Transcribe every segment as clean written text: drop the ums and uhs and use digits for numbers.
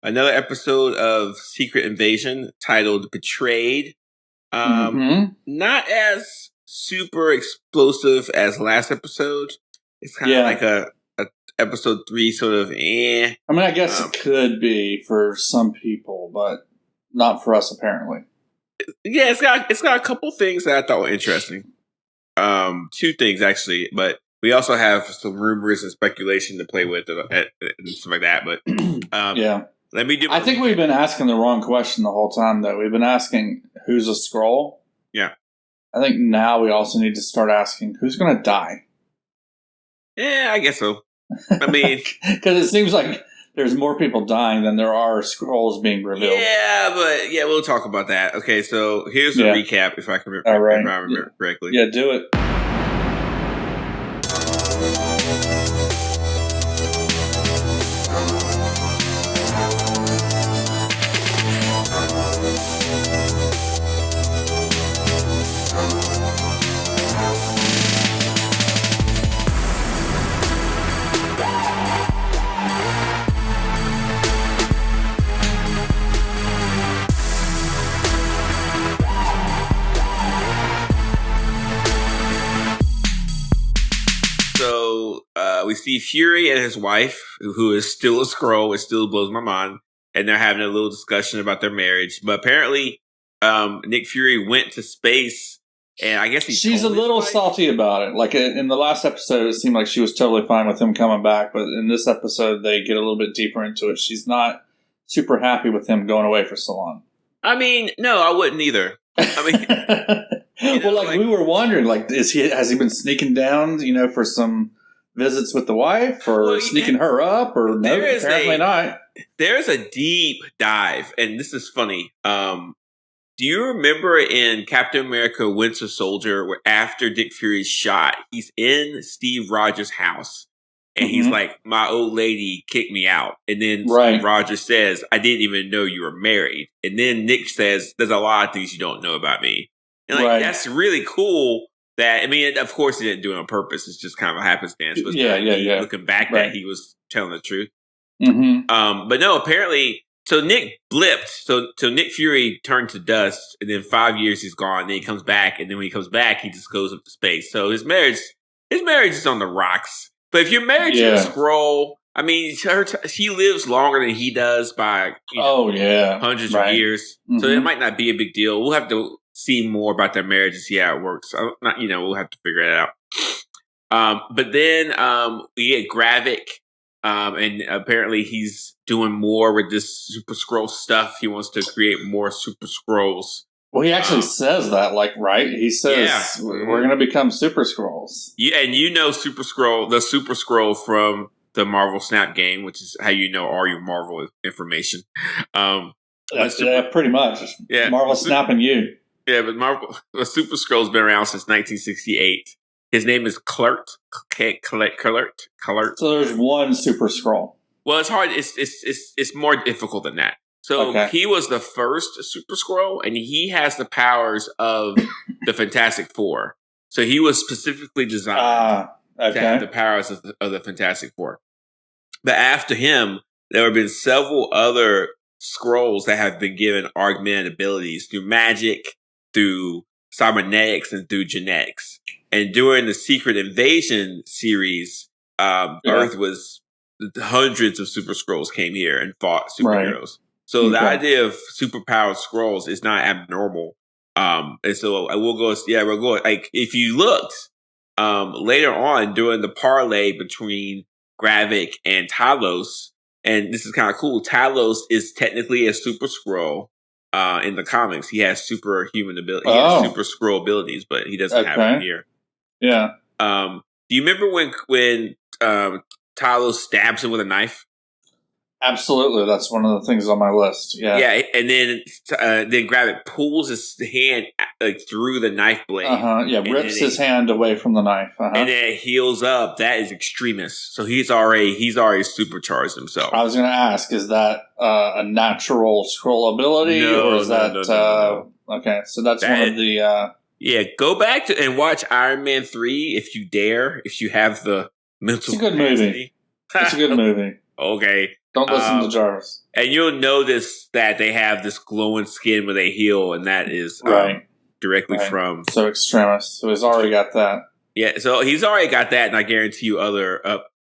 another episode of Secret Invasion titled Betrayed. Not as super explosive as last episode. It's kind of like a episode 3 sort of I mean, I guess it could be for some people, but not for us apparently. Yeah, it's got a couple things that I thought were interesting. 2 things actually, but we also have some rumors and speculation to play with and stuff like that. But let me do. I think we've been asking the wrong question the whole time, though. We've been asking who's a Skrull. Yeah, I think now we also need to start asking who's going to die. Yeah, I guess so. I mean, because it seems like there's more people dying than there are Skrulls being revealed. Yeah, but we'll talk about that. Okay, so here's a recap if I can if I remember correctly. Yeah, do it. So we see Fury and his wife, who is still a Skrull, which still blows my mind, and they're having a little discussion about their marriage. But apparently, Nick Fury went to space, and I guess she's a little salty about it. Like in the last episode, it seemed like she was totally fine with him coming back, but in this episode, they get a little bit deeper into it. She's not super happy with him going away for so long. I mean, no, I wouldn't either. I mean. We were wondering, has he been sneaking down, for some visits with the wife, or sneaking her up, or no? Apparently not. There's a deep dive, and this is funny. Do you remember in Captain America: Winter Soldier, where after Nick Fury's shot, he's in Steve Rogers' house, and he's like, "My old lady kicked me out," and then Steve Rogers says, "I didn't even know you were married," and then Nick says, "There's a lot of things you don't know about me." And that's really cool. That, I mean, of course he didn't do it on purpose. It's just kind of a happenstance. But looking back, that he was telling the truth. But no, apparently, so Nick blipped. So Nick Fury turned to dust, and then 5 years he's gone. Then he comes back, and then when he comes back, he just goes up to space. So his marriage is on the rocks. But if you're married to a Skrull, I mean, she lives longer than he does by hundreds of years. So it might not be a big deal. We'll have to see more about their marriage and see how it works. We'll have to figure it out. But then we get Gravik, and apparently he's doing more with this Super-Skrull stuff. He wants to create more Super-Skrulls. Well, he actually says that, right? He says, we're going to become Super-Skrulls. Yeah, and the Super-Skrull from the Marvel Snap game, which is how you know all your Marvel information. Pretty much. Yeah, Marvel snapping you. Yeah, but the Super-Skrull's been around since 1968. His name is Klurt. So there's one Super-Skrull. Well, it's hard. It's more difficult than that. So he was the first Super-Skrull, and he has the powers of the Fantastic Four. So he was specifically designed to have the powers of the Fantastic Four. But after him, there have been several other Skrulls that have been given augmented abilities through magic, through cybernetics, and through genetics. And during the Secret Invasion series, Earth was hundreds of Super-Skrulls came here and fought superheroes. So the idea of superpowered Skrulls is not abnormal. And so we'll go. Like if you looked later on during the parlay between Gravik and Talos, and this is kind of cool. Talos is technically a Super-Skrull. In the comics, he has superhuman ability. He has Super-Skrull abilities, but he doesn't have them here. Yeah. Do you remember when Talos stabs him with a knife? Absolutely, that's one of the things on my list. Yeah. Yeah, and then Gravik pulls his hand through the knife blade. Yeah, rips his hand away from the knife. And then it heals up. That is Extremis. So he's already supercharged himself. I was going to ask, is that a natural Skrull ability, or is that no. Okay? So that's one of the. Yeah, go back and watch Iron Man 3 if you dare. If you have the mental. It's a good movie. It's a good movie. Okay. Don't listen to Jarvis. And you'll notice that they have this glowing skin when they heal, and that is directly from Extremis. So he's already got that. Yeah, so he's already got that, and I guarantee you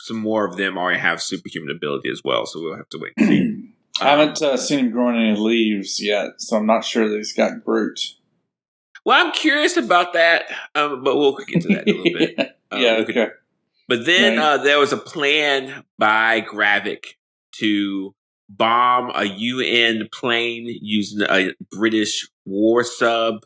some more of them already have superhuman ability as well, so we'll have to wait and see. I haven't seen him growing any leaves yet, so I'm not sure that he's got Groot. Well, I'm curious about that, but we'll get to that in a little bit. Okay. But then there was a plan by Gravik to bomb a UN plane using a British war sub.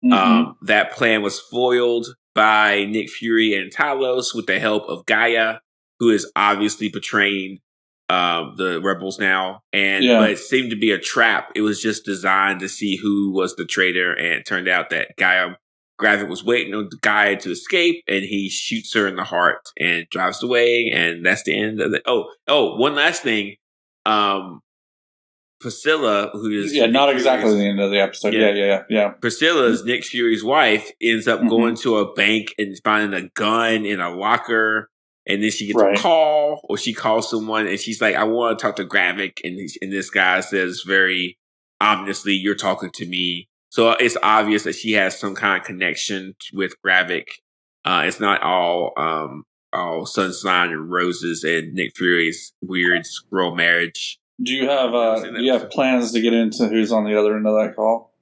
Mm-hmm. That plan was foiled by Nick Fury and Talos with the help of Gaia, who is obviously betraying the rebels now. But it seemed to be a trap. It was just designed to see who was the traitor, and it turned out that Gravik was waiting on Gaia to escape, and he shoots her in the heart and drives away, and that's the end of it. One last thing. Priscilla, who is not exactly the end of the episode. Yeah. Priscilla's Nick Fury's wife ends up going to a bank and finding a gun in a locker, and then she gets a call, or she calls someone, and she's like, "I want to talk to Gravik," and this guy says very ominously, "You're talking to me." So it's obvious that she has some kind of connection with Gravik. It's not all sunshine and roses and Nick Fury's weird Skrull marriage. Do you have plans to get into who's on the other end of that call?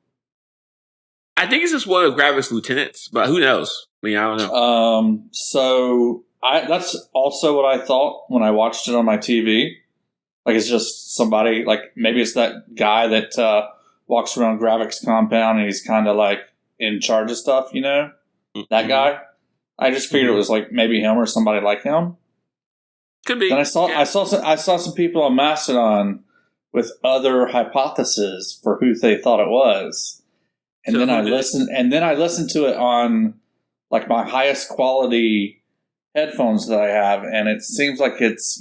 I think it's just one of Gravik's lieutenants, but who knows? I mean, I don't know. So that's also what I thought when I watched it on my TV. Like, it's just somebody, like, maybe it's that guy that walks around Gravik's compound and he's kind of like in charge of stuff, you know? Mm-hmm. That guy. I just figured it was like maybe him or somebody like him. Could be. Then I saw some people on Mastodon with other hypotheses for who they thought it was, and then I listened to it on like my highest quality headphones that I have, and it seems like it's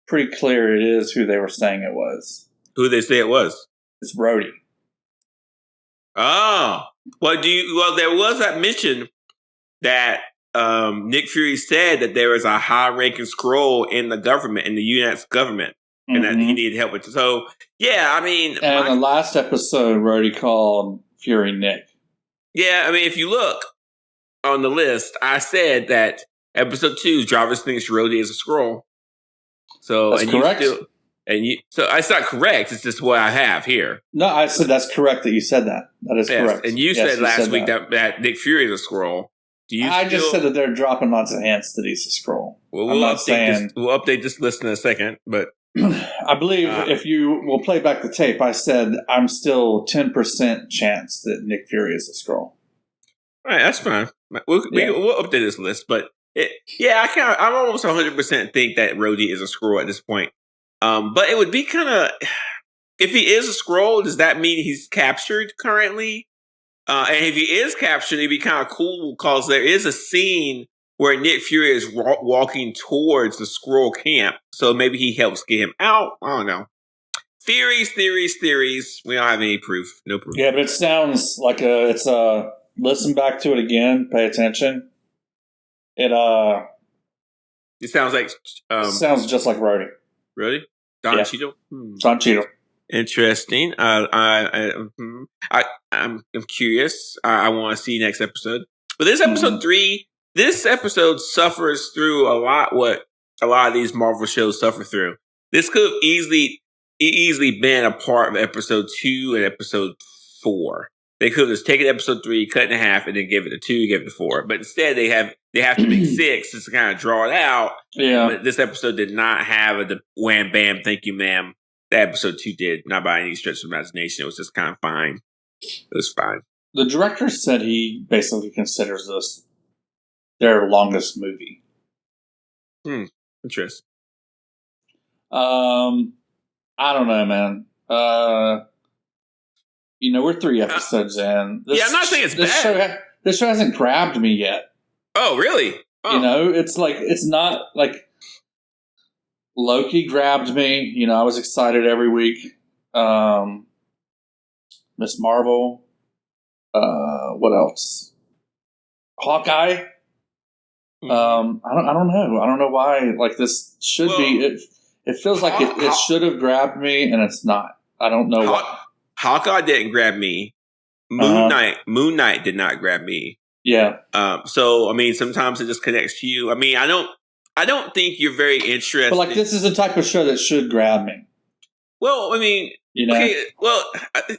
pretty clear it is who they were saying it was. Who they say it was? It's Rhodey. Oh, well, there was that mention that Nick Fury said that there was a high-ranking Skrull in the government, in the U.S. government, and that he needed help with. So, I mean... And the last episode, Rhodey called Fury Nick. Yeah, I mean, if you look on the list, I said that episode 2, Jarvis thinks Rhodey is a Skrull. So, that's correct. So it's not correct. It's just what I have here. No, I said that's correct that you said that. That is correct. And you said last week that Nick Fury is a Skrull. Just said that they're dropping lots of hints that he's a Skrull. Well, we'll update this list in a second, but I believe if you will play back the tape, I said I'm still 10% chance that Nick Fury is a Skrull. All right, that's fine. We'll update this list, but I'm almost 100% think that Rhodey is a Skrull at this point. But it would be kind of, if he is a Skrull, does that mean he's captured currently? And if he is captured, it'd be kind of cool because there is a scene where Nick Fury is walking towards the Skrull camp. So maybe he helps get him out. I don't know. Theories. We don't have any proof. No proof. Yeah, but it sounds like listen back to it again. Pay attention. It sounds like... sounds just like Rhodey. Really? Don Cheadle? Don Cheadle. Interesting. I'm curious. I want to see next episode. But this episode 3, this episode suffers through a lot what a lot of these Marvel shows suffer through. This could have easily been a part of episode 2 and episode 4. They could have just taken episode 3, cut it in half, and then give it a 2, give it a 4. But instead, they have to make 6 just to kind of draw it out. Yeah. But this episode did not have a wham bam, thank you, ma'am. That episode 2 did, not by any stretch of imagination. It was just kind of fine. It was fine. The director said he basically considers this their longest movie. Interesting. I don't know, man. We're 3 episodes in. I'm not saying it's bad. This show hasn't grabbed me yet. Oh, really? Oh. It's like, it's not like Loki grabbed me. I was excited every week. Miss Marvel. What else? Hawkeye. I don't know. I don't know why. Like, this should be. It feels like it should have grabbed me, and it's not. I don't know why. Hawkeye didn't grab me. Moon Knight did not grab me. Yeah. So I mean, sometimes it just connects to you. I mean, I don't think you're very interested. But like, this is the type of show that should grab me. Well, I mean, okay. Well,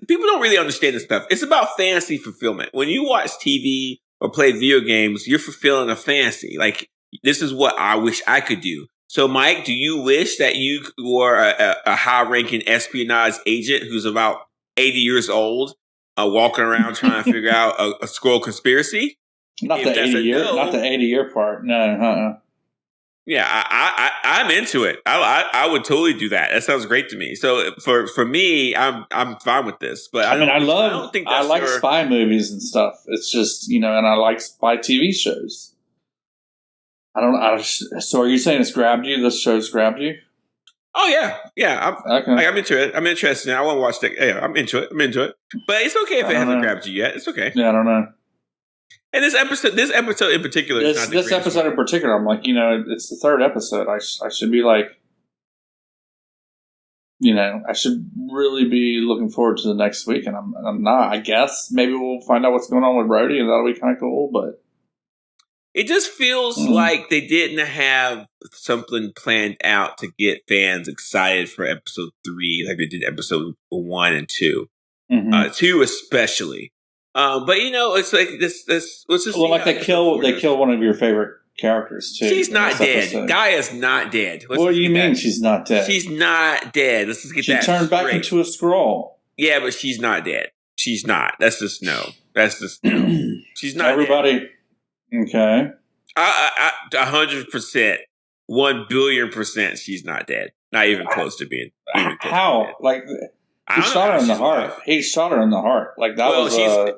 people don't really understand this stuff. It's about fantasy fulfillment. When you watch TV or play video games, you're fulfilling a fantasy. Like, this is what I wish I could do. So, Mike, do you wish that you were a high-ranking espionage agent who's about 80 years old, walking around trying to figure out a Skrull conspiracy? Not the 80-year part. No. Yeah, I'm into it. I would totally do that. That sounds great to me. So for me, I'm fine with this. But I like spy movies and stuff. It's just, and I like spy TV shows. So are you saying it's grabbed you? This show's grabbed you? Oh yeah. I'm into it. I'm interested. I want to watch that. Yeah, I'm into it. But it's okay if it hasn't grabbed you yet. It's okay. Yeah, I don't know. And this episode in particular, this episode in particular, I'm like, it's the third episode. I should be like, I should really be looking forward to the next week, and I'm not. I guess maybe we'll find out what's going on with Brody, and that'll be kind of cool. But it just feels like they didn't have something planned out to get fans excited for episode 3, like they did episode 1 and 2, 2 especially. But it's like this. Let's just like they kill one of your favorite characters too. She's not dead. Gaia's not dead. What do you mean she's not dead? She's not dead. Let's just get that. She turned back into a Skrull. Yeah, but she's not dead. She's not. That's just no. She's not. Everybody. Dead. Okay. 100%, 1,000,000,000%. She's not dead. Not even close to being. How? Like. He shot her in the heart. He shot her in the heart. Like that was.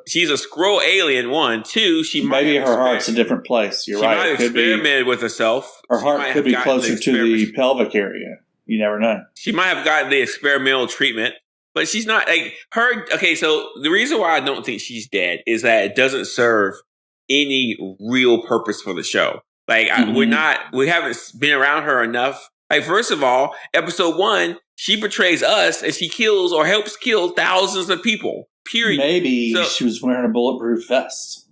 She's a Skrull alien. 1, 2. Maybe her heart's a different place. You're right. She might have experimented with herself. Her heart could be closer to the pelvic area. You never know. She might have gotten the experimental treatment, but she's not like her. Okay, so the reason why I don't think she's dead is that it doesn't serve any real purpose for the show. Like we haven't been around her enough. Like, first of all, episode 1, she betrays us and she kills or helps kill thousands of people. Period. Maybe she was wearing a bulletproof vest.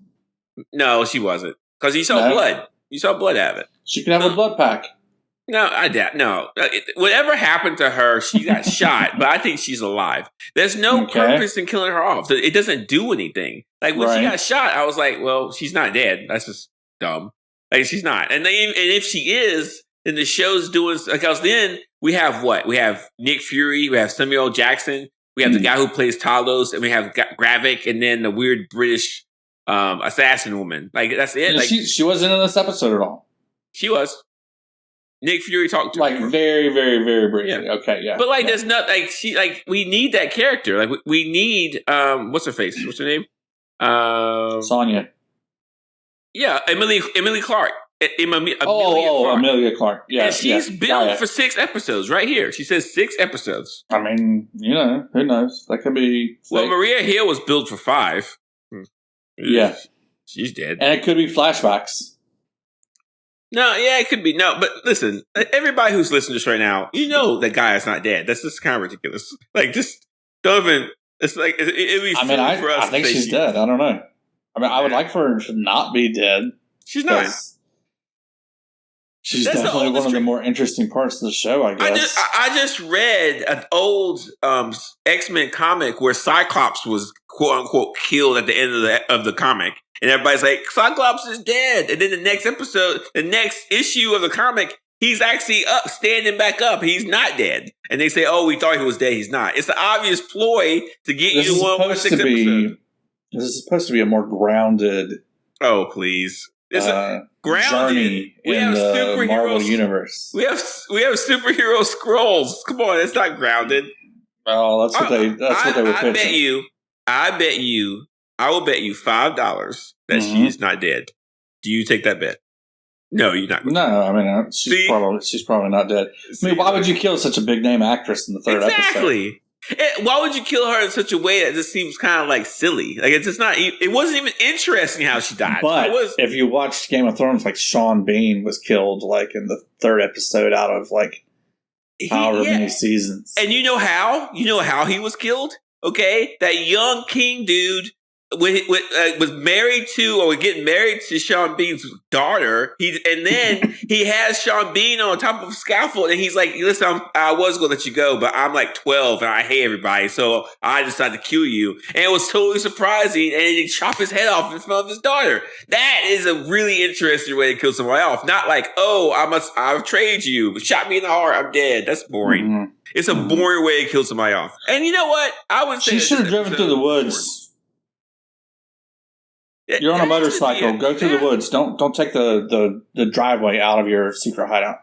No, she wasn't. Because you saw blood. You saw blood out of it. She could have a blood pack. No, I doubt. No. Whatever happened to her, she got shot, but I think she's alive. There's no purpose in killing her off. It doesn't do anything. Like, when she got shot, I was like, well, she's not dead. That's just dumb. Like, she's not. And if she is, then the show's doing, because then we have what? We have Nick Fury, we have Samuel L. Jackson, we have the guy who plays Talos, and we have Gravik, and then the weird British assassin woman. Like, that's it. Like, she wasn't in this episode at all. She was. Nick Fury talked to her. Very, very, very briefly. Yeah. Okay, yeah. But there's not we need that character. Like, we need what's her face? What's her name? Sonya. Yeah, Emily Clark. Amelia Clark. Yeah, and she's billed for 6 episodes right here. She says 6 episodes. I mean, who knows? That could be fake. Well, Maria Hill was billed for 5. Yeah. She's dead. And it could be flashbacks. No, yeah, it could be. No, but listen, everybody who's listening to this right now, that guy is not dead. That's just kind of ridiculous. Like, just don't even, it's like, it'd be for us. I think she's dead. I don't know. I mean, I would like for her to not be dead. She's not. She's definitely one of the more interesting parts of the show, I guess. I just read an old X-Men comic where Cyclops was quote unquote killed at the end of the comic, and everybody's like, Cyclops is dead. And then the next issue of the comic, he's actually up, standing back up. He's not dead. And they say, "Oh, we thought he was dead. He's not." It's an obvious ploy to get you to 1 6 episodes. This is supposed to be a more grounded. Oh, please. It's a journey in the Marvel universe. We have superhero Skrulls. Come on, it's not grounded. Oh, that's what they were pitching. I will bet you $5 that she's not dead. Do you take that bet? No, you're not. No, I mean she's probably not dead. I mean, why would you kill such a big name actress in the third episode? Exactly. Why would you kill her in such a way that just seems kind of like silly? Like, it's just not. It wasn't even interesting how she died. But if you watched Game of Thrones, like Sean Bean was killed like in the third episode out of like however many seasons. And you know how? You know how he was killed? Okay? That young king dude was married to, or getting married to Sean Bean's daughter. And then he has Sean Bean on top of a scaffold, and he's like, listen, I was going to let you go, but I'm like 12 and I hate everybody, so I decided to kill you. And it was totally surprising, and he chopped his head off in front of his daughter. That is a really interesting way to kill somebody off. Not like, oh, I've betrayed you, shot me in the heart, I'm dead. That's boring. Mm-hmm. It's a boring way to kill somebody off. And you know what? I would say she should have driven through the woods. You're on a motorcycle. Go through the woods. Don't take the driveway out of your secret hideout.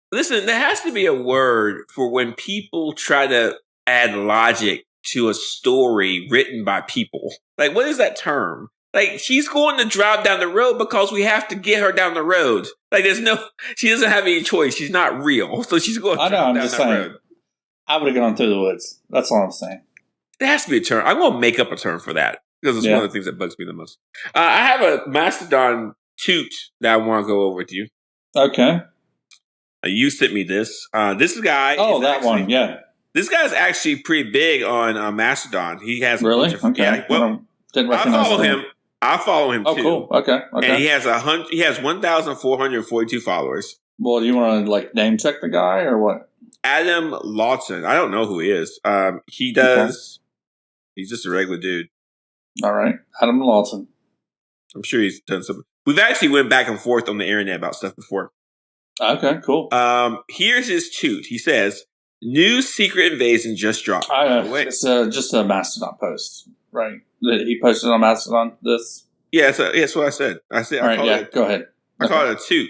Listen, there has to be a word for when people try to add logic to a story written by people. Like, what is that term? Like, she's going to drive down the road because we have to get her down the road. Like, she doesn't have any choice. She's not real. So she's going to drive down the road. I would have gone through the woods. That's all I'm saying. There has to be a term. I'm going to make up a term for that. Because it's one of the things that bugs me the most. I have a Mastodon toot that I want to go over with you. Okay. You sent me this. This guy. Oh, that one. Yeah. This guy's actually pretty big on Mastodon. He has really. Okay. Well, I follow him. Oh, too. Cool. Okay. And he has 1,442 followers. Well, do you want to name check the guy or what? Adam Lawton. I don't know who he is. He does. Okay. He's just a regular dude. All right. Adam Lawton. I'm sure he's done something. We've actually went back and forth on the internet about stuff before. Okay, cool. Here's his toot. He says, new secret invasion just dropped. It's just a Mastodon post, right? He posted on Mastodon this? Yeah, that's what I said. All right, go ahead. I call it a toot.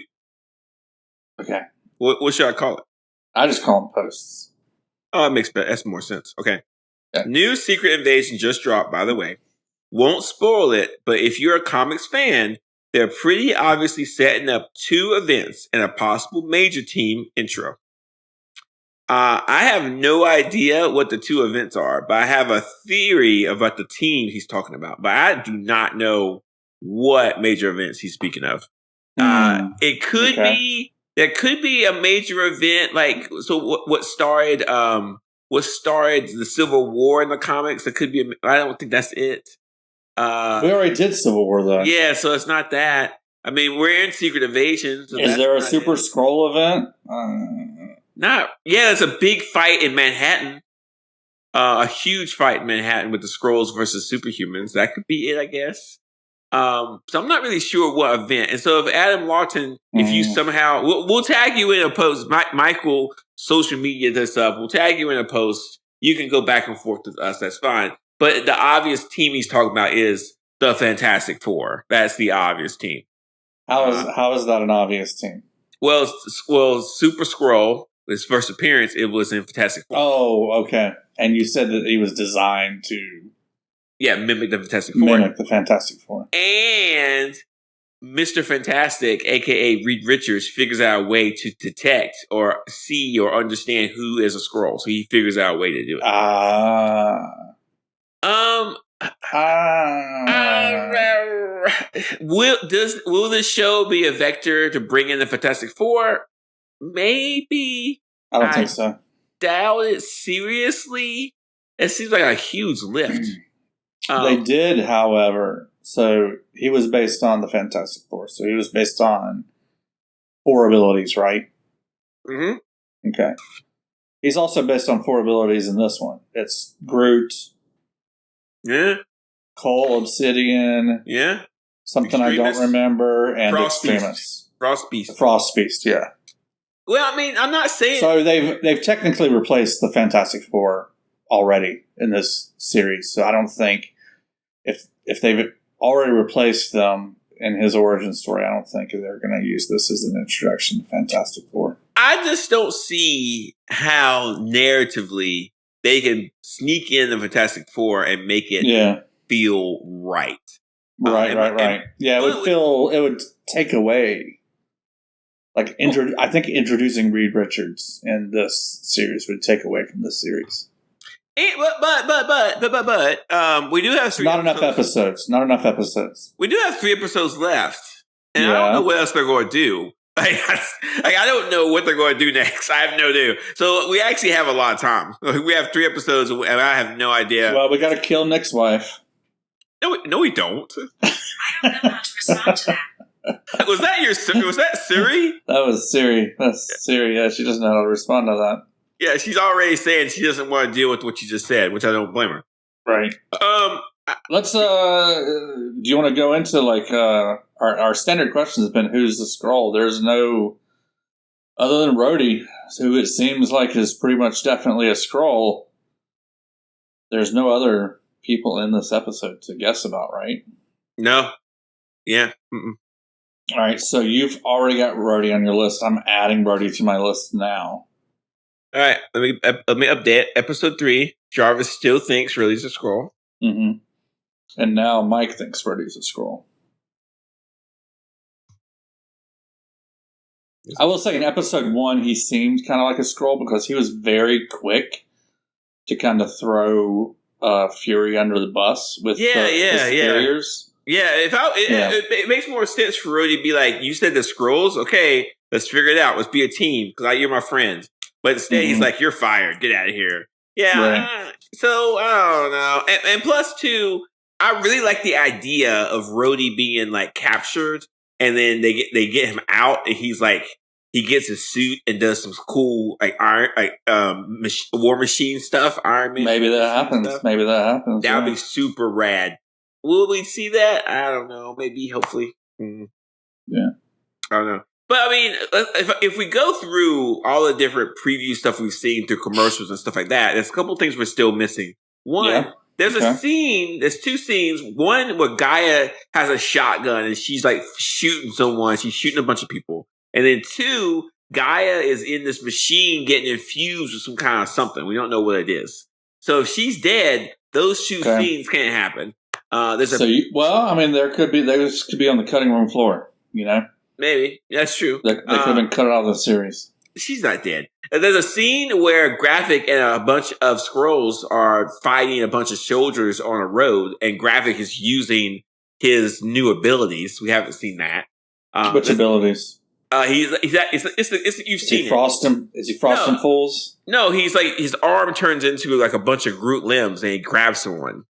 Okay. What should I call it? I just call them posts. Oh, that's more sense. Okay. New secret invasion just dropped, by the way. Won't spoil it, but if you're a comics fan, they're pretty obviously setting up 2 events and a possible major team intro. I have no idea what the 2 events are, but I have a theory about the team he's talking about. But I do not know what major events he's speaking of. It could be, there could be a major event, like, so what started the Civil War in the comics. It could be, I don't think that's it. We already did Civil War, though. Yeah, so it's not that. I mean, we're in Secret Invasion. So is there a Super-Skrull event? There's a big fight in Manhattan. A huge fight in Manhattan with the Skrulls versus Superhumans. That could be it, I guess. So I'm not really sure what event. And so if Adam Lawton, if you somehow, we'll tag you in a post. Mike will social media this up. We'll tag you in a post. You can go back and forth with us. That's fine. But the obvious team he's talking about is the Fantastic Four. That's the obvious team. How is that an obvious team? Well, Super-Skrull, his first appearance, it was in Fantastic Four. Oh, okay. And you said that he was designed to mimic the Fantastic Four. And Mr. Fantastic, a.k.a. Reed Richards, figures out a way to detect or see or understand who is a Skrull. So he figures out a way to do it. Will this show be a vector to bring in the Fantastic Four? Maybe. I don't think so. Doubt it seriously. It seems like a huge lift. They did, however. So he was based on the Fantastic Four. So he was based on 4 abilities, right? Mm-hmm. Okay. He's also based on 4 abilities in this one. It's Groot. Yeah. Coal, Obsidian. Yeah. Something Extremis. I don't remember. And Frost Extremis. Beast. Frost Beast, yeah. Well, I mean, I'm not saying... So they've technically replaced the Fantastic Four already in this series. So I don't think... If they've already replaced them in his origin story, I don't think they're going to use this as an introduction to Fantastic Four. I just don't see how narratively they can sneak in the Fantastic Four and make it feel right. Right. Yeah, it would take away. Like, I think introducing Reed Richards in this series would take away from this series. But we do have 3 Not enough episodes. We do have 3 episodes left. And I don't know what else they're going to do. I don't know what they're going to do next. I have no idea. So we actually have a lot of time. We have 3 episodes, and I have no idea. Well, we got to kill Nick's wife. No, we don't. I don't know how to respond to that. Was that Siri? That was Siri. That's Siri. Yeah, she doesn't know how to respond to that. Yeah, she's already saying she doesn't want to deal with what you just said, which I don't blame her. Right. Let's. Do you want to go into like our standard question has been who's the Skrull? There's no other than Rhodey, who it seems like is pretty much definitely a Skrull. There's no other people in this episode to guess about, right? No. Yeah. Mm-mm. All right. So you've already got Rhodey on your list. I'm adding Rhodey to my list now. All right. Let me update. Episode 3. Jarvis still thinks Rhodey's a Skrull. Mm-hmm. And now Mike thinks Rhodey's a Skrull. I will say in episode 1, he seemed kind of like a Skrull because he was very quick to kind of throw Fury under the bus with his carriers. Yeah, it makes more sense for Rhodey to be like, you said the Skrulls? Okay, let's figure it out. Let's be a team because you're my friend. But instead, he's like, you're fired. Get out of here. Yeah. Right. So, I don't know. And plus, too, I really like the idea of Rhodey being like captured, and then they get him out, and he's like he gets his suit and does some cool like War Machine stuff. Iron Man. Maybe that happens. Stuff. Maybe that happens. That would be super rad. Will we see that? I don't know. Maybe. Hopefully. Yeah. I don't know. But I mean, if we go through all the different preview stuff we've seen through commercials and stuff like that, there's a couple things we're still missing. One, there's a scene, there's 2 scenes. One where Gaia has a shotgun and she's like shooting someone. She's shooting a bunch of people. And then 2, Gaia is in this machine getting infused with some kind of something. We don't know what it is. So if she's dead, those 2 scenes can't happen. There could be on the cutting room floor, you know? Maybe. That's true. They could have been cut out of the series. She's not dead. And there's a scene where Gravik and a bunch of Skrulls are fighting a bunch of soldiers on a road, and Gravik is using his new abilities. We haven't seen that. Which abilities? You've seen it. Is he frosting fools? No, he's like, his arm turns into like a bunch of Groot limbs, and he grabs someone.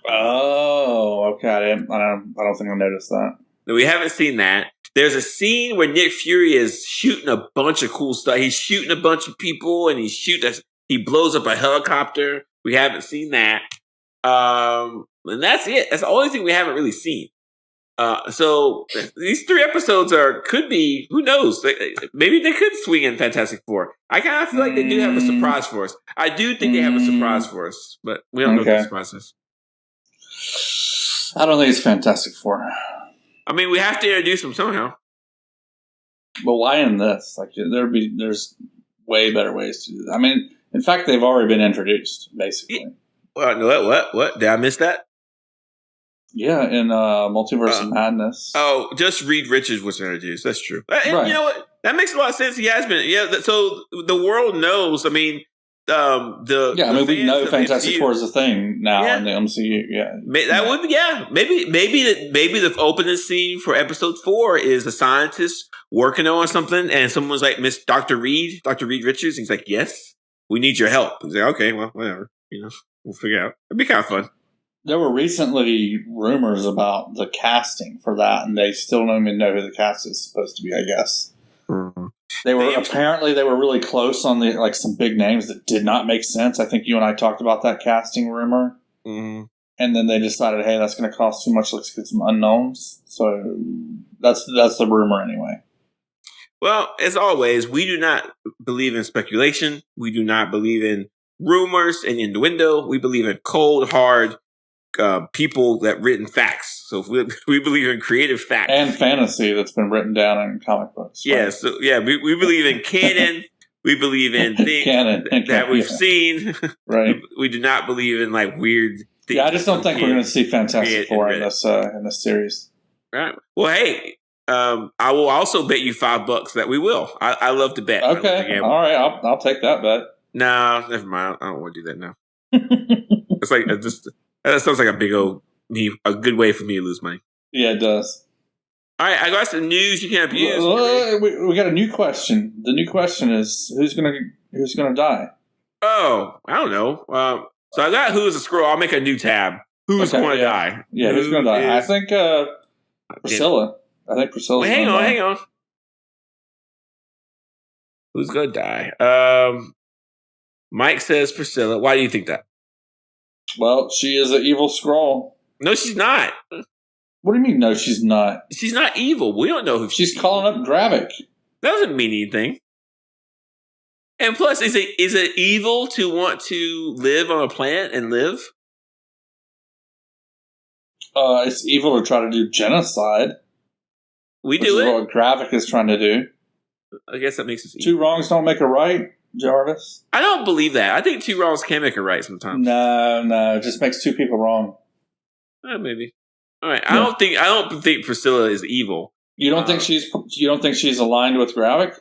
Oh, okay. I don't think I noticed that. No, we haven't seen that. There's a scene where Nick Fury is shooting a bunch of cool stuff. He's shooting a bunch of people, and he blows up a helicopter. We haven't seen that. And that's it. That's the only thing we haven't really seen. So these 3 episodes could be, who knows? Maybe they could swing in Fantastic Four. I kind of feel like they do have a surprise for us. I do think they have a surprise for us, but we don't know what the surprise is. I don't think it's Fantastic Four. I mean, we have to introduce them somehow. But why in this? Like, there's way better ways to do that. I mean, in fact, they've already been introduced, basically. What? Did I miss that? Yeah, in Multiverse of Madness. Oh, just Reed Richards was introduced. That's true. And right. You know what? That makes a lot of sense. He has been. Yeah, so the world knows. I mean, we know Fantastic Four is a thing now in the MCU. Yeah, would be. Yeah, maybe the opening scene for episode 4 is a scientist working on something, and someone's like, Miss Dr. Reed Richards. And he's like, yes, we need your help. He's like, okay, well, whatever. We'll figure it out. It'd be kind of fun. There were recently rumors about the casting for that, and they still don't even know who the cast is supposed to be, I guess. Mm-hmm. They were really close on some big names that did not make sense. I think you and I talked about that casting rumor. Mm-hmm. And then they decided, hey, that's going to cost too much. Let's get some unknowns. So that's the rumor anyway. Well, as always, we do not believe in speculation. We do not believe in rumors and innuendo. We believe in cold, hard people that written facts. So we believe in creative facts and fantasy that's been written down in comic books. Right? Yeah, so we believe in canon. We believe in things that we've seen. Right. We do not believe in like weird things. Yeah, I just don't think we're going to see Fantastic Four in this series. Right. Well, hey, I will also bet you $5 that we will. I love to bet. Okay. All right. I'll take that bet. No, never mind. I don't want to do that now. It's like that sounds like a big old a good way for me to lose money. Yeah, it does. All right, I got some news you can't abuse. We got a new question. The new question is who's gonna die? Oh, I don't know. So I got who's a scroll. I'll make a new tab. Who's going to die? Yeah, who's going to die? I think Priscilla. I think Priscilla's hang on. Who's going to die? Mike says Priscilla. Why do you think that? Well, she is an evil Skrull. No, she's not. What do you mean, no, she's not? She's not evil. We don't know who she's calling up Gravik. That doesn't mean anything. And plus, is it evil to want to live on a planet and live? It's evil to try to do genocide. We do it. What Gravik is trying to do. I guess that makes us evil. Two wrongs don't make a right, Jarvis. I don't believe that. I think two wrongs can make a right sometimes. No, it just makes two people wrong. Maybe. All right. Yeah. I don't think Priscilla is evil. You don't think she's aligned with Gravik?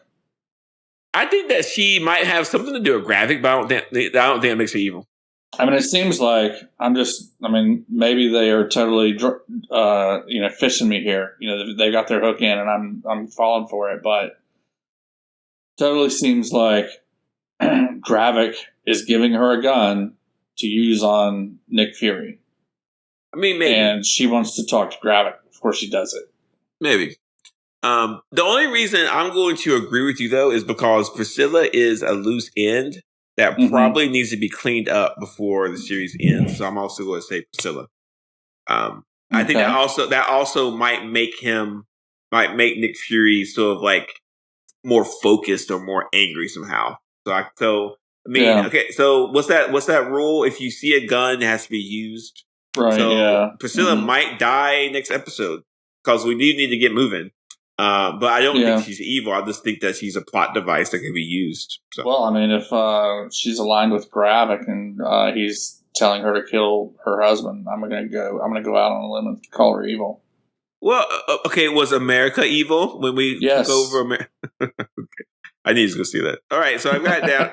I think that she might have something to do with Gravik, but I don't think it makes her evil. I mean, it seems like maybe they are totally, fishing me here. They got their hook in, and I'm falling for it. But totally seems like Gravik is giving her a gun to use on Nick Fury. I mean, maybe, and she wants to talk to Gravik. Of course, she does it. Maybe. The only reason I'm going to agree with you, though, is because Priscilla is a loose end that probably needs to be cleaned up before the series ends. So I'm also going to say Priscilla. I think that also might make Nick Fury sort of like more focused or more angry somehow. Okay. So what's that rule? If you see a gun, it has to be used. Right. So yeah. Priscilla might die next episode because we do need to get moving. But I don't think she's evil. I just think that she's a plot device that can be used. So. Well, I mean, if she's aligned with Gravik and he's telling her to kill her husband, I'm gonna go out on a limb and call her evil. Well, okay, was America evil when we took over America? Okay. I need to go see that. All right, so I've got it down.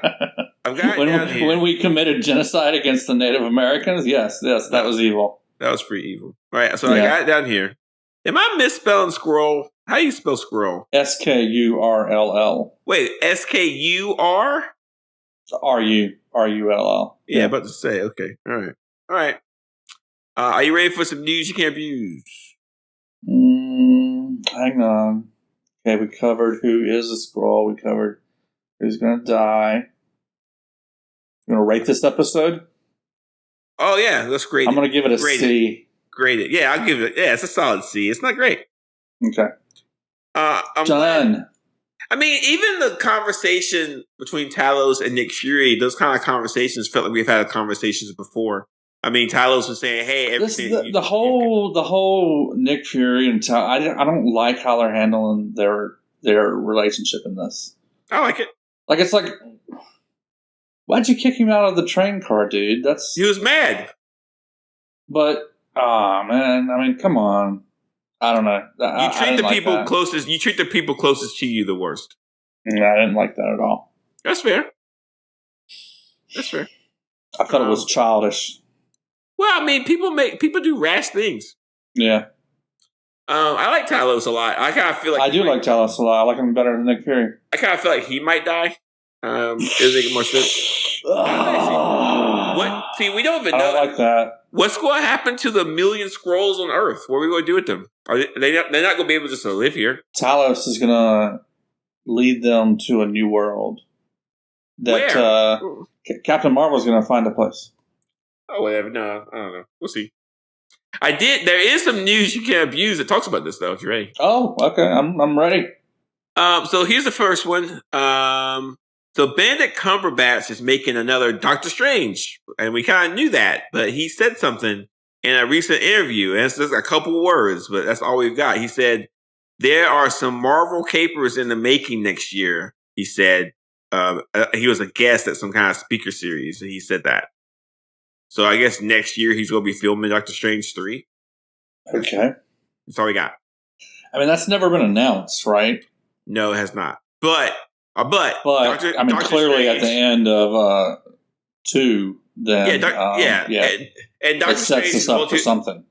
Down here. When we committed genocide against the Native Americans, yes, that was evil. That was pretty evil. All right, so I got it down here. Am I misspelling Skrull? How do you spell Skrull? Skurll. Wait, SKUR? RULL. Yeah, about to say. Okay, all right. Are you ready for some news you can't abuse? Hang on. Okay, we covered who is a Skrull. We covered who's going to die. You want to rate this episode? Oh, yeah, let's grade it. I'm going to give it a C. Grade it. Yeah, I'll give it. Yeah, it's a solid C. It's not great. Okay. I'm done. I mean, even the conversation between Talos and Nick Fury, those kind of conversations felt like we've had conversations before. I mean, Talos was saying, "Hey, everything." The whole Nick Fury and I don't like how they're handling their relationship in this. I like it. Like it's like, why'd you kick him out of the train car, dude? He was mad. But man, I mean, come on. I don't know. You treat the people closest. You treat the people closest to you the worst. Yeah, I didn't like that at all. That's fair. I thought it was childish. Well, I mean, people do rash things. Yeah. I like Talos a lot. I kind of feel like I do like Talos a lot. I like him better than Nick Fury. I kind of feel like he might die. Is making more sense. What? See, we don't even know. I don't like that. What's going to happen to the million Skrulls on Earth? What are we going to do with them? They're not going to be able just to live here. Talos is going to lead them to a new world. Where? Captain Marvel's going to find a place. Oh, whatever. No, I don't know. We'll see. There is some news you can't abuse that talks about this, though, if you're ready. Oh, okay. I'm ready. So here's the first one. So Benedict Cumberbatch is making another Doctor Strange. And we kind of knew that, but he said something in a recent interview. And it's just a couple words, but that's all we've got. He said, there are some Marvel capers in the making next year. He said, he was a guest at some kind of speaker series, and he said that. So I guess next year he's going to be filming Doctor Strange 3. Okay. That's all we got. I mean, that's never been announced, right? No, it has not. But Doctor clearly Strange, at the end of 2, then and Doctor it Strange sets us up for something.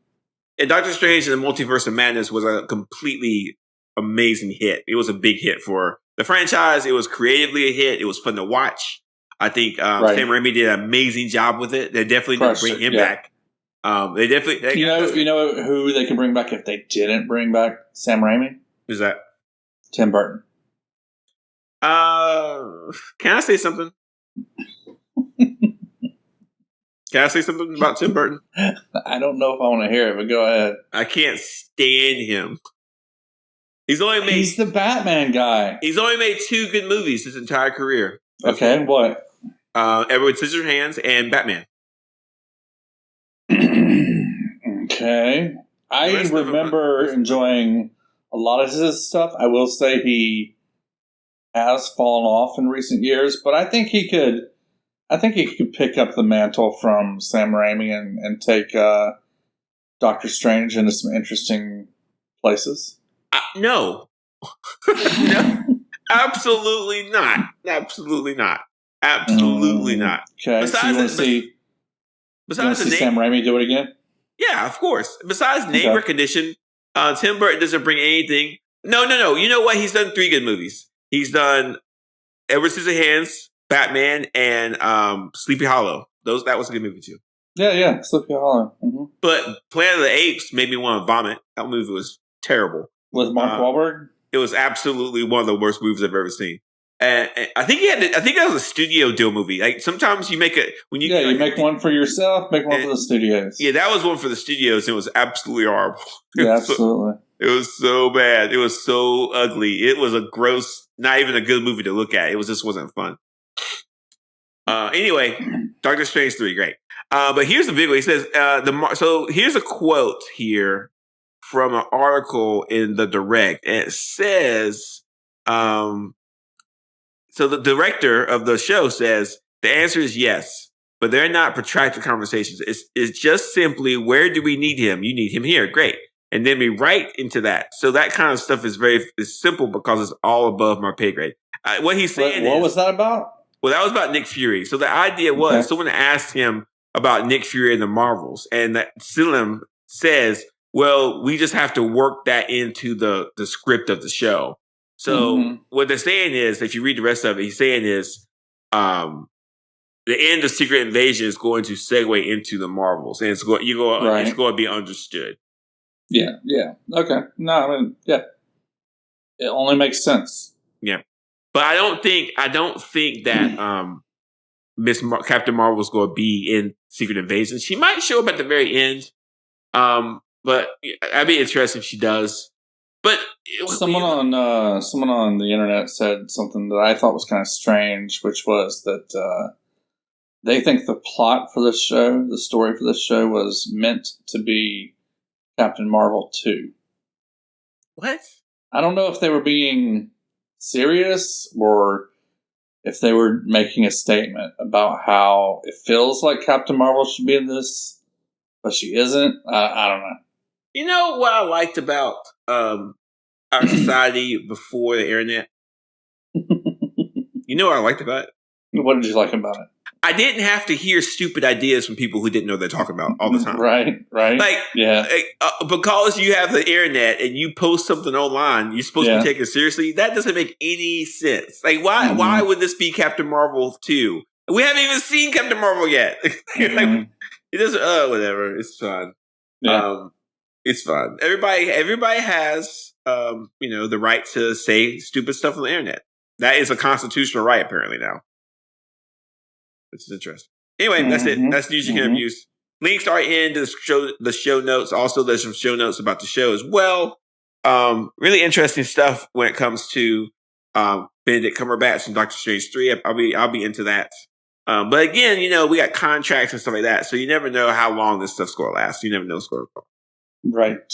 And Doctor Strange and the Multiverse of Madness was a completely amazing hit. It was a big hit for the franchise. It was creatively a hit. It was fun to watch. I think Sam Raimi did an amazing job with it. They definitely didn't bring him back. They definitely. You know who they could bring back if they didn't bring back Sam Raimi? Who's that? Tim Burton. Can I say something? Can I say something about Tim Burton? I don't know if I want to hear it, but go ahead. I can't stand him. He's the Batman guy. He's only made 2 good movies his entire career. Okay, what? Edward Scissorhands and Batman. Okay. I remember enjoying a lot of his stuff. I will say he has fallen off in recent years, but I think he could pick up the mantle from Sam Raimi and take Doctor Strange into some interesting places. No. No. Absolutely not. Absolutely not. Absolutely not. Okay. Besides Sam Raimi do it again? Yeah, of course. Besides name recognition, Tim Burton doesn't bring anything. No. You know what? He's done 3 good movies. He's done Edward Scissorhands, Batman, and Sleepy Hollow. That was a good movie too. Yeah, Sleepy Hollow. Mm-hmm. But Planet of the Apes made me want to vomit. That movie was terrible. With Mark Wahlberg? It was absolutely one of the worst movies I've ever seen. And I think that was a studio deal movie. Like sometimes you make you make one for yourself, make one for the studios. Yeah, that was one for the studios. And it was absolutely horrible. Yeah, absolutely. It was so bad. It was so ugly. It was a gross, not even a good movie to look at. It just wasn't fun. Anyway, Doctor Strange 3, great. But here's the big one. He says, so here's a quote here from an article in the Direct. And it says, so the director of the show says, the answer is yes, but they're not protracted conversations. It's just simply, where do we need him? You need him here. Great. And then we right into that. So that kind of stuff is is simple because it's all above my pay grade. What he's saying What was that about? Well, that was about Nick Fury. So the idea was someone asked him about Nick Fury and the Marvels. And that Silim says, well, we just have to work that into the script of the show. So what they're saying is, if you read the rest of it, he's saying is the end of Secret Invasion is going to segue into the Marvels. And it's going to be understood. Yeah. Okay. No, I mean, yeah. It only makes sense. Yeah. But I don't think that Captain Marvel is going to be in Secret Invasion. She might show up at the very end. But I'd be interested if she does. But someone on the internet said something that I thought was kind of strange, which was that they think the plot for this show, the story for this show, was meant to be Captain Marvel 2. What? I don't know if they were being serious or if they were making a statement about how it feels like Captain Marvel should be in this, but she isn't. I don't know. You know what I liked about our society before the internet? You know what I liked about it? What did you like about it? I didn't have to hear stupid ideas from people who didn't know what they're talking about all the time. Right. Like, yeah. Because you have the internet and you post something online, you're supposed to be taken seriously. That doesn't make any sense. Like, why would this be Captain Marvel 2? We haven't even seen Captain Marvel yet. Like, it doesn't. Whatever. It's fun. Yeah. It's fun. Everybody has, the right to say stupid stuff on the internet. That is a constitutional right, apparently now. Which is interesting. Anyway, that's it. That's news you can have used. Links are in the show notes. Also, there's some show notes about the show as well. Really interesting stuff when it comes to Benedict Cumberbatch and Doctor Strange 3. I'll be into that. But again, we got contracts and stuff like that, so you never know how long this stuff's going to last. You never know what's going to go. Right.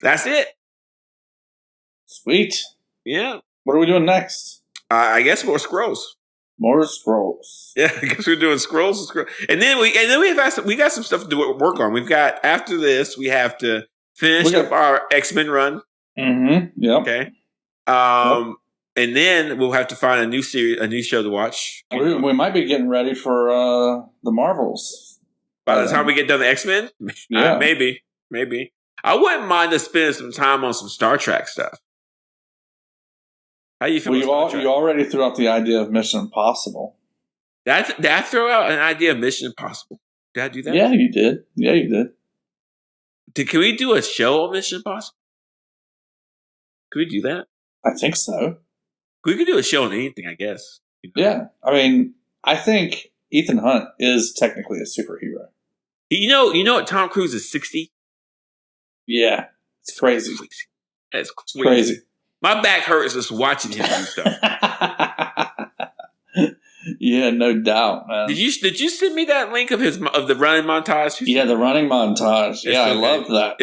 That's it. Sweet. Yeah. What are we doing next? I guess more Skrulls. More Skrulls. Yeah, I guess we're doing Skrulls. And then we got some stuff to work on. We've got, after this, we have to finish up our X-Men run. Mm-hmm. Yep. Okay. And then we'll have to find a new show to watch. We might be getting ready for the Marvels. By the time we get done the X-Men? Yeah. Maybe. Maybe. I wouldn't mind us spending some time on some Star Trek stuff. How do you feel about Star Trek? You already threw out the idea of Mission Impossible. Did I throw out an idea of Mission Impossible? Did I do that? Yeah, you did. Yeah, you did. Can we do a show on Mission Impossible? Can we do that? I think so. We could do a show on anything, I guess. You know? Yeah. I mean, I think Ethan Hunt is technically a superhero. You know what? Tom Cruise is 60. Yeah, it's crazy. That's crazy. My back hurts just watching him do stuff. Yeah, no doubt, man. Did you send me that link of the running montage? Yeah, the running montage. Yeah, I love that.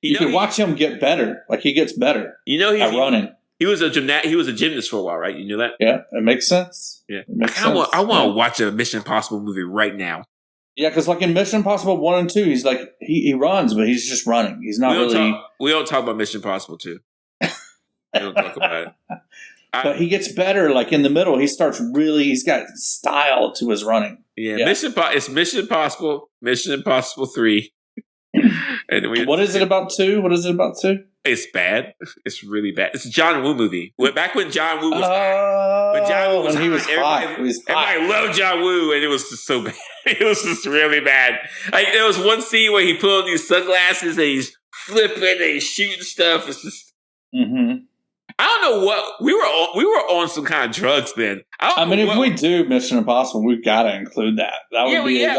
You can watch him get better. Like he gets better. You know, he's running. He was a gymnast for a while, right? You knew that? Yeah, it makes sense. Yeah, I want to watch a Mission Impossible movie right now. Yeah, because like in Mission Impossible 1 and 2, he's like he runs, but he's just running. He's not we don't talk about Mission Impossible 2. We don't talk about it. But he gets better. Like in the middle, he's got style to his running. Yeah. It's Mission Impossible, Mission Impossible 3. And what is it about 2? What is it about 2? It's bad. It's really bad. It's a John Woo movie. Back when John Woo was he was hot. Everybody loved John Woo, and it was just so bad. It was just really bad. Like there was one scene where he put on these sunglasses and he's flipping and he's shooting stuff. It's just. Mm-hmm. I don't know what we were on some kind of drugs then. If we do Mission Impossible, we've got to include that. That'll be a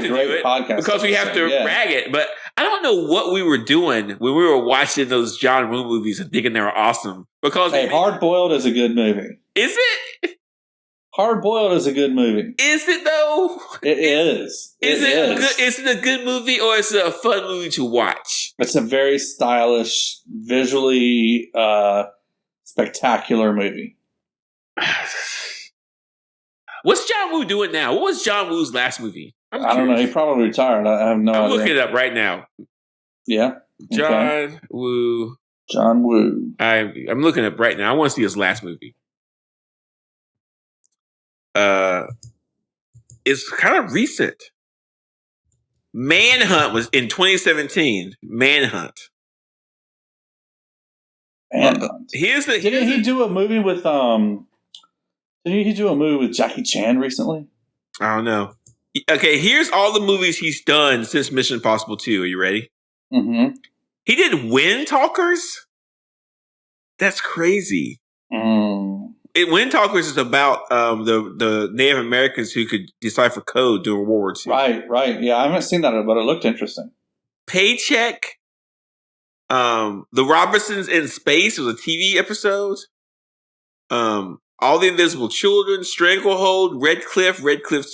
great podcast because we have to rag it. But I don't know what we were doing when we were watching those John Woo movies and thinking they were awesome. Because Hard Boiled is a good movie. Is it? Hard Boiled is a good movie. Is it though? It is. Is it a good movie or is it a fun movie to watch? It's a very stylish, visually spectacular movie. What's John Woo doing now? What was John Woo's last movie? I don't know. He probably retired. I have no idea. I'm looking it up right now. Yeah. John Woo. John Woo. I'm looking up right now. I want to see his last movie. It's kind of recent. Manhunt was in 2017. Manhunt. Didn't he do a movie with Jackie Chan recently? I don't know. Okay, here's all the movies he's done since Mission Impossible 2. Are you ready? Mm-hmm. He did Wind Talkers? That's crazy. Wind Talkers is about the Native Americans who could decipher code during World War II. Right. Yeah, I haven't seen that, but it looked interesting. Paycheck. The Robinsons in Space was a TV episode. All the Invisible Children, Stranglehold, Red Cliff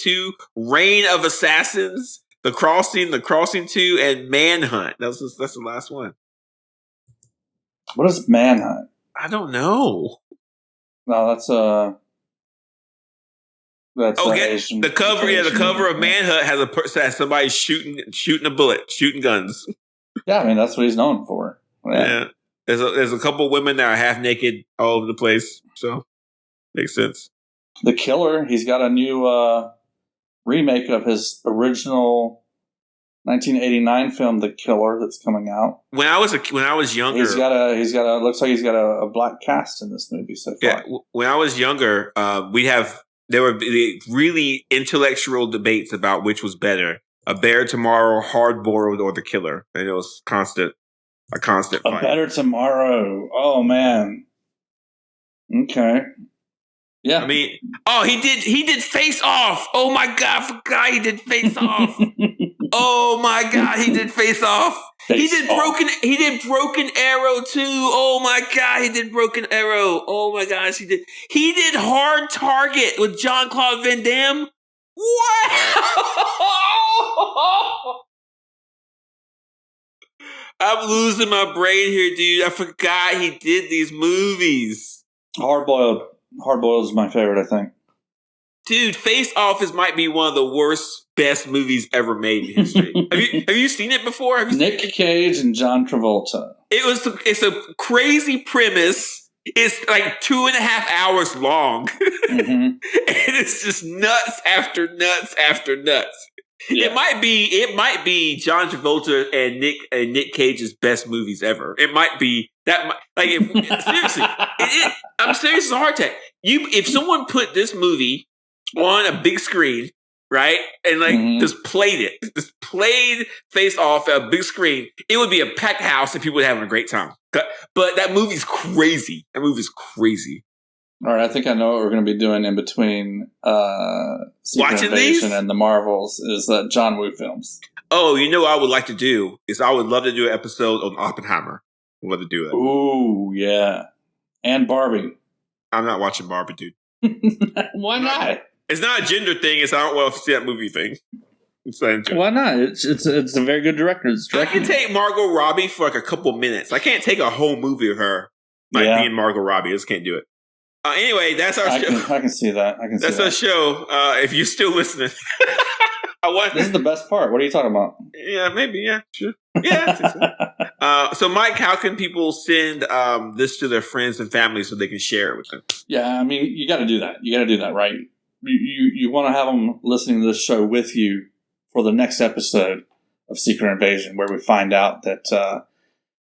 2, Reign of Assassins, The Crossing 2, and Manhunt. That's the last one. What is Manhunt? I don't know. No, that's the cover. Yeah, the cover of Manhunt has somebody shooting a bullet, shooting guns. Yeah, I mean that's what he's known for. Yeah. There's a couple women that are half naked all over the place, so makes sense. The Killer, he's got a new remake of his original 1989 film, The Killer, that's coming out. When I was younger, looks like he's got a black cast in this movie so far. Yeah, when I was younger, there were really intellectual debates about which was better. A Better Tomorrow, Hard Boiled, or The Killer. And it was a constant fight. A Better Tomorrow. Oh, man. Okay. Yeah. I mean, he did Face Off. Oh, my God. I forgot he did Face Off. Oh, my God. He did Face Off. He did Broken Arrow, too. Oh, my God. He did Broken Arrow. Oh, my gosh. He did Hard Target with Jean-Claude Van Damme. Wow! I'm losing my brain here, dude. I forgot he did these movies. Hard Boiled is my favorite, I think. Dude, Face Off might be one of the best movies ever made in history. have you seen it before? Nick Cage and John Travolta. It's a crazy premise. It's like 2.5 hours long. Mm-hmm. And it's just nuts after nuts after nuts. Yeah. It might be John Travolta and Nick Cage's best movies ever. It might be that. Seriously, I'm serious as a heart attack. If someone put this movie on a big screen, right, and just played Face Off at a big screen, it would be a packed house and people would having a great time. But that movie's crazy. All right, I think I know what we're going to be doing in between Secret Invasion and the Marvels is John Woo films. Oh, you know what I would like to do is I would love to do an episode on Oppenheimer. I'd love to do that. Ooh, yeah. And Barbie. I'm not watching Barbie, dude. Why not? It's not a gender thing. It's I don't want to see that movie thing. Why not? It's a very good director. I can take Margot Robbie for like a couple minutes. I can't take a whole movie of her being Margot Robbie. I just can't do it. Anyway, that's our show. I can see that. That's our show. If you're still listening. This is the best part. What are you talking about? Yeah, maybe. Yeah, sure. Yeah. So, Mike, how can people send this to their friends and family so they can share it with them? Yeah, I mean, you got to do that. Right? You want to have them listening to this show with you for the next episode of Secret Invasion, where we find out that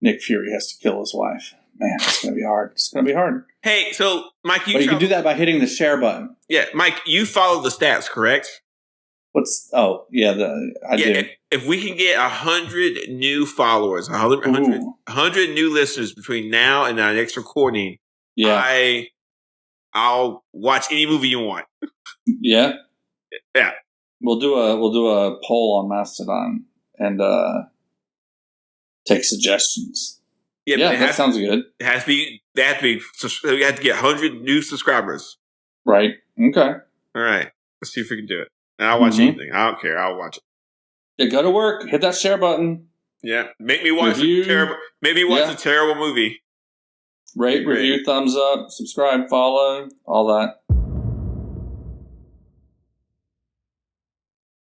Nick Fury has to kill his wife. Man, it's going to be hard. Hey, so Mike, you can do that by hitting the share button. Yeah, Mike, you follow the stats, correct? I do. If we can get 100 new followers, 100 new listeners between now and our next recording, I'll watch any movie you want. Yeah, yeah. We'll do a poll on Mastodon and take suggestions. Yeah, that sounds good. It has to be. We have to get 100 new subscribers. Right. Okay. All right. Let's see if we can do it. And I'll watch anything. I don't care. I'll watch it. Yeah, go to work. Hit that share button. Yeah. Make me watch a terrible movie. Rate, review, thumbs up, subscribe, follow, all that.